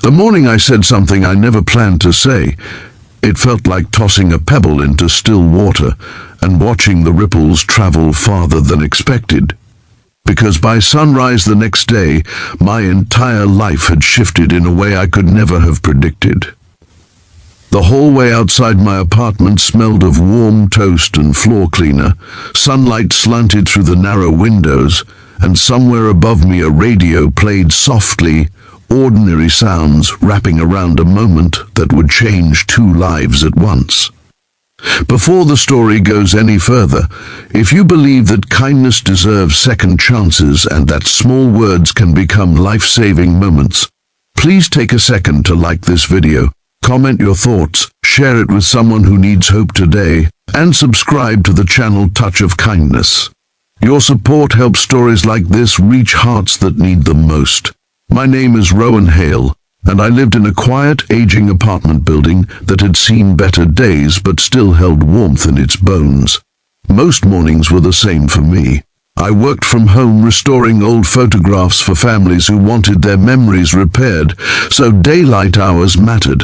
The morning I said something I never planned to say. It felt like tossing a pebble into still water and watching the ripples travel farther than expected. Because by sunrise the next day, my entire life had shifted in a way I could never have predicted. The hallway outside my apartment smelled of warm toast and floor cleaner. Sunlight slanted through the narrow windows, and somewhere above me a radio played softly, ordinary sounds wrapping around a moment that would change two lives at once. Before the story goes any further, if you believe that kindness deserves second chances and that small words can become life-saving moments, please take a second to like this video, comment your thoughts, share it with someone who needs hope today, and subscribe to the channel Touch of Kindness. Your support helps stories like this reach hearts that need them most. My name is Rowan Hale, and I lived in a quiet, aging apartment building that had seen better days but still held warmth in its bones. Most mornings were the same for me. I worked from home restoring old photographs for families who wanted their memories repaired, so daylight hours mattered.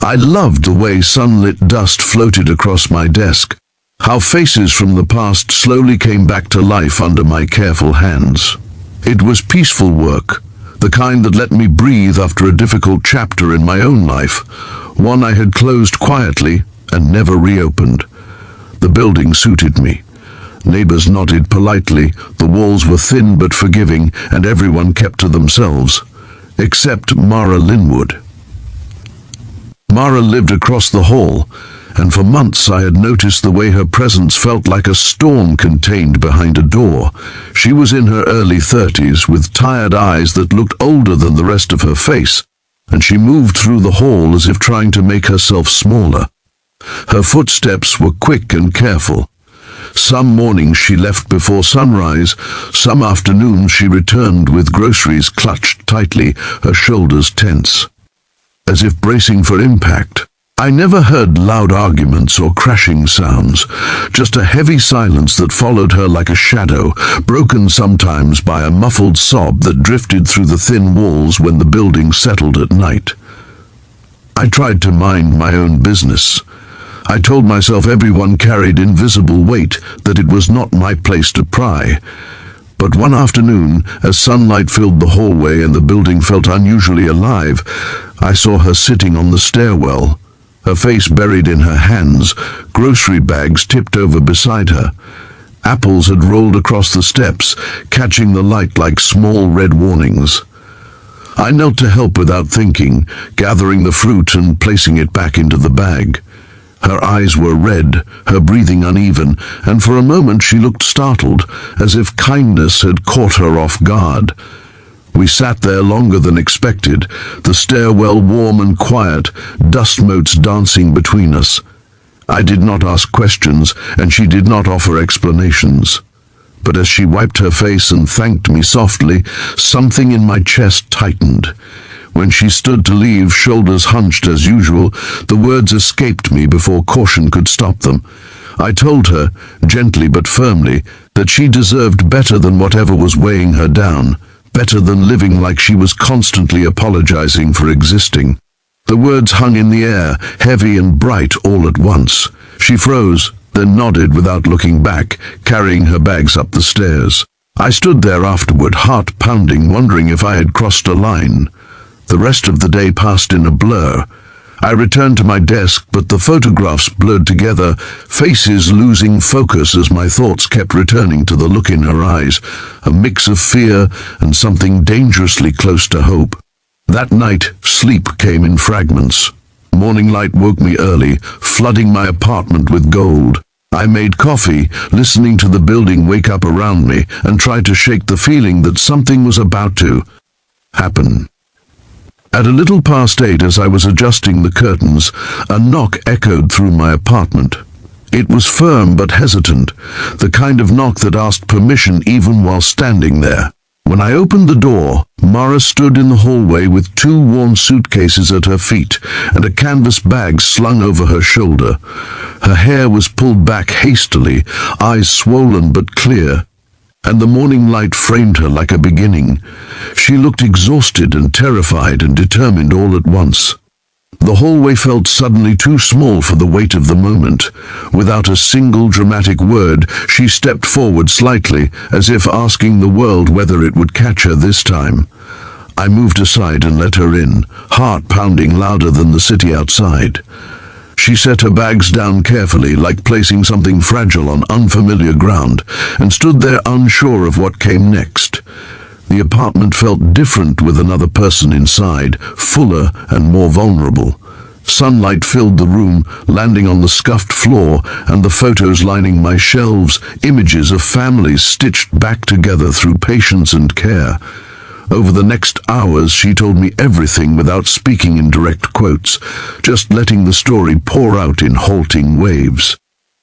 I loved the way sunlit dust floated across my desk, how faces from the past slowly came back to life under my careful hands. It was peaceful work, the kind that let me breathe after a difficult chapter in my own life, one I had closed quietly and never reopened. The building suited me. Neighbors nodded politely, the walls were thin but forgiving, and everyone kept to themselves, except Mara Linwood. Mara lived across the hall, and for months I had noticed the way her presence felt like a storm contained behind a door. She was in her early 30s, with tired eyes that looked older than the rest of her face, and she moved through the hall as if trying to make herself smaller. Her footsteps were quick and careful. Some mornings she left before sunrise, some afternoons she returned with groceries clutched tightly, her shoulders tense, as if bracing for impact. I never heard loud arguments or crashing sounds, just a heavy silence that followed her like a shadow, broken sometimes by a muffled sob that drifted through the thin walls when the building settled at night. I tried to mind my own business. I told myself everyone carried invisible weight, that it was not my place to pry. But one afternoon, as sunlight filled the hallway and the building felt unusually alive, I saw her sitting on the stairwell, her face buried in her hands, grocery bags tipped over beside her. Apples had rolled across the steps, catching the light like small red warnings. I knelt to help without thinking, gathering the fruit and placing it back into the bag. Her eyes were red, her breathing uneven, and for a moment she looked startled, as if kindness had caught her off guard. We sat there longer than expected, the stairwell warm and quiet, dust motes dancing between us. I did not ask questions, and she did not offer explanations. But as she wiped her face and thanked me softly, something in my chest tightened. When she stood to leave, shoulders hunched as usual, the words escaped me before caution could stop them. I told her, gently but firmly, that she deserved better than whatever was weighing her down. Better than living like she was constantly apologizing for existing. The words hung in the air, heavy and bright all at once. She froze, then nodded without looking back, carrying her bags up the stairs. I stood there afterward, heart pounding, wondering if I had crossed a line. The rest of the day passed in a blur. I returned to my desk, but the photographs blurred together, faces losing focus as my thoughts kept returning to the look in her eyes, a mix of fear and something dangerously close to hope. That night, sleep came in fragments. Morning light woke me early, flooding my apartment with gold. I made coffee, listening to the building wake up around me, and tried to shake the feeling that something was about to happen. At a little past 8, as I was adjusting the curtains, a knock echoed through my apartment. It was firm but hesitant, the kind of knock that asked permission even while standing there. When I opened the door, Mara stood in the hallway with 2 worn suitcases at her feet and a canvas bag slung over her shoulder. Her hair was pulled back hastily, eyes swollen but clear. and the morning light framed her like a beginning. She looked exhausted and terrified and determined all at once. The hallway felt suddenly too small for the weight of the moment. Without a single dramatic word, she stepped forward slightly, as if asking the world whether it would catch her this time. I moved aside and let her in, heart pounding louder than the city outside. She set her bags down carefully, like placing something fragile on unfamiliar ground, and stood there unsure of what came next. The apartment felt different with another person inside, fuller and more vulnerable. Sunlight filled the room, landing on the scuffed floor, and the photos lining my shelves, images of families stitched back together through patience and care. Over the next hours, she told me everything without speaking in direct quotes, just letting the story pour out in halting waves.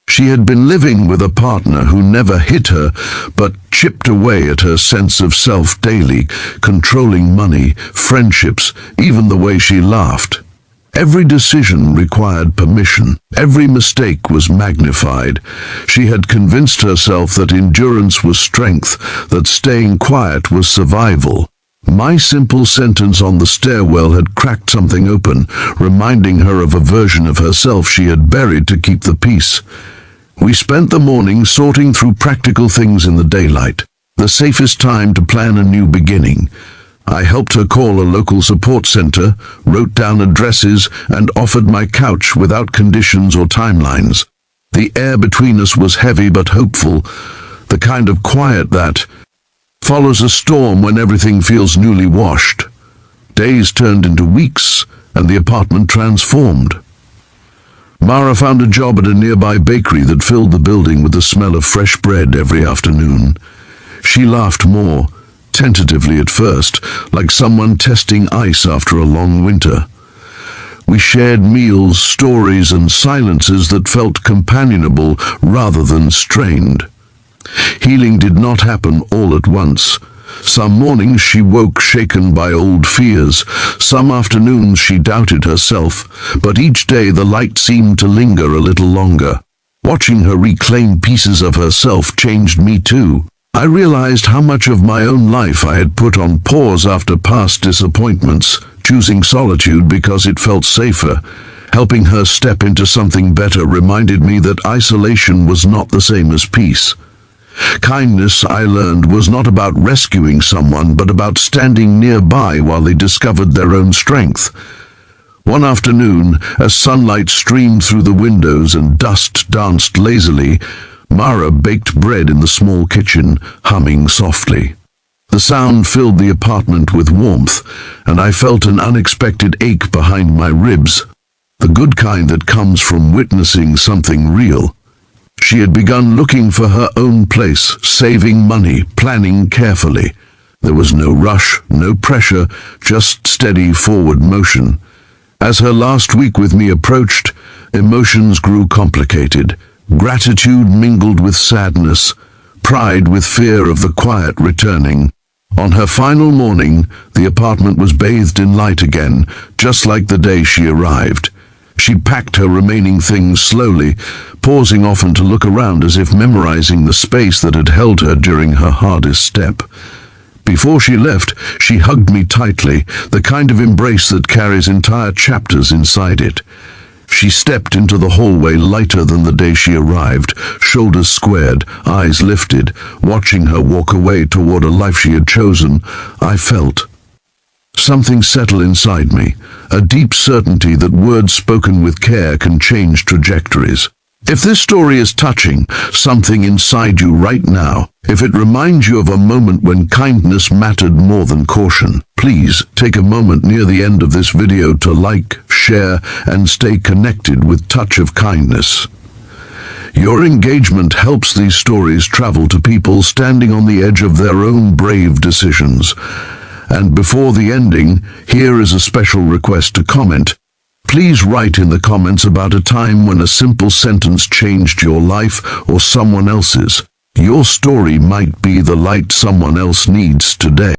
She had been living with a partner who never hit her, but chipped away at her sense of self daily, controlling money, friendships, even the way she laughed. Every decision required permission. Every mistake was magnified. She had convinced herself that endurance was strength, that staying quiet was survival. My simple sentence on the stairwell had cracked something open, reminding her of a version of herself she had buried to keep the peace. We spent the morning sorting through practical things in the daylight, the safest time to plan a new beginning. I helped her call a local support center, wrote down addresses, and offered my couch without conditions or timelines. The air between us was heavy but hopeful, the kind of quiet that follows a storm when everything feels newly washed. Days turned into weeks, and the apartment transformed. Mara found a job at a nearby bakery that filled the building with the smell of fresh bread every afternoon. She laughed more, tentatively at first, like someone testing ice after a long winter. We shared meals, stories, and silences that felt companionable rather than strained. Healing did not happen all at once. Some mornings she woke shaken by old fears. Some afternoons she doubted herself, but each day the light seemed to linger a little longer. Watching her reclaim pieces of herself changed me too. I realized how much of my own life I had put on pause after past disappointments, choosing solitude because it felt safer. Helping her step into something better reminded me that isolation was not the same as peace. Kindness, I learned, was not about rescuing someone, but about standing nearby while they discovered their own strength. One afternoon, as sunlight streamed through the windows and dust danced lazily, Mara baked bread in the small kitchen, humming softly. The sound filled the apartment with warmth, and I felt an unexpected ache behind my ribs, the good kind that comes from witnessing something real. She had begun looking for her own place, saving money, planning carefully. There was no rush, no pressure, just steady forward motion. As her last week with me approached, emotions grew complicated. Gratitude mingled with sadness, pride with fear of the quiet returning. On her final morning, the apartment was bathed in light again, just like the day she arrived. She packed her remaining things slowly, pausing often to look around as if memorizing the space that had held her during her hardest step. Before she left, she hugged me tightly, the kind of embrace that carries entire chapters inside it. She stepped into the hallway lighter than the day she arrived, shoulders squared, eyes lifted. Watching her walk away toward a life she had chosen, I felt something settle inside me, a deep certainty that words spoken with care can change trajectories. If this story is touching something inside you right now, if it reminds you of a moment when kindness mattered more than caution, please take a moment near the end of this video to like, share, and stay connected with Touch of Kindness. Your engagement helps these stories travel to people standing on the edge of their own brave decisions. And before the ending, here is a special request to comment. Please write in the comments about a time when a simple sentence changed your life or someone else's. Your story might be the light someone else needs today.